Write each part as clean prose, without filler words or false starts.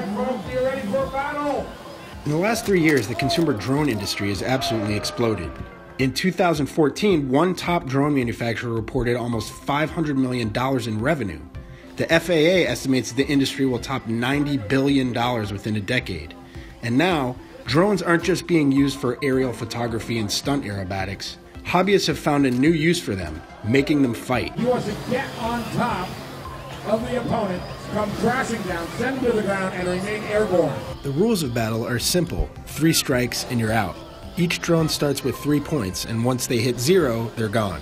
folks, you ready for battle? In the last 3 years, the consumer drone industry has absolutely exploded. In 2014, one top drone manufacturer reported almost $500 million in revenue. The FAA estimates the industry will top $90 billion within a decade. And now, drones aren't just being used for aerial photography and stunt aerobatics. Hobbyists have found a new use for them, making them fight. He wants to get on top of the opponent, come crashing down, send him to the ground, and remain airborne. The rules of battle are simple: 3 strikes and you're out. Each drone starts with 3 points, and once they hit 0, they're gone.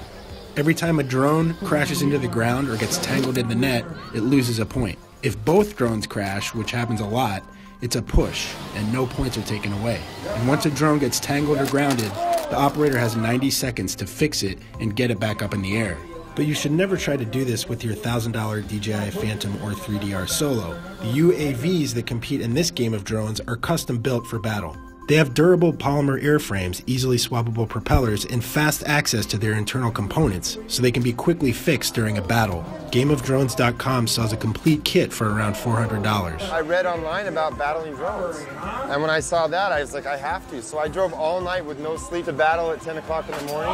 Every time a drone crashes into the ground or gets tangled in the net, it loses a point. If both drones crash, which happens a lot, it's a push, and no points are taken away. And once a drone gets tangled or grounded, the operator has 90 seconds to fix it and get it back up in the air. But you should never try to do this with your $1,000 DJI Phantom or 3DR Solo. The UAVs that compete in this game of drones are custom built for battle. They have durable polymer airframes, easily swappable propellers, and fast access to their internal components, so they can be quickly fixed during a battle. GameOfDrones.com sells a complete kit for around $400. I read online about battling drones, and when I saw that, I was like, I have to. So I drove all night with no sleep to battle at 10 o'clock in the morning,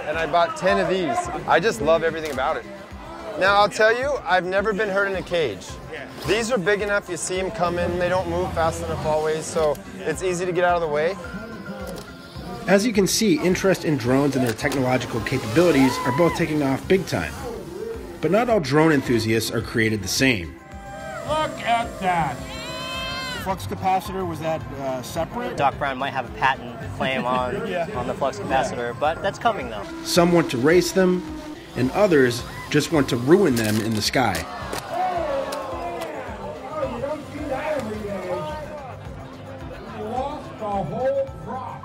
and I bought 10 of these. I just love everything about it. Now, I'll tell you, I've never been hurt in a cage. These are big enough, you see them coming, they don't move fast enough always, so it's easy to get out of the way. As you can see, interest in drones and their technological capabilities are both taking off big time. But not all drone enthusiasts are created the same. Look at that. Flux capacitor, was that separate? Doc Brown might have a patent claim on the flux capacitor, but that's coming though. Some want to race them, and others just want to ruin them in the sky. You don't see that every day. You lost the whole crop.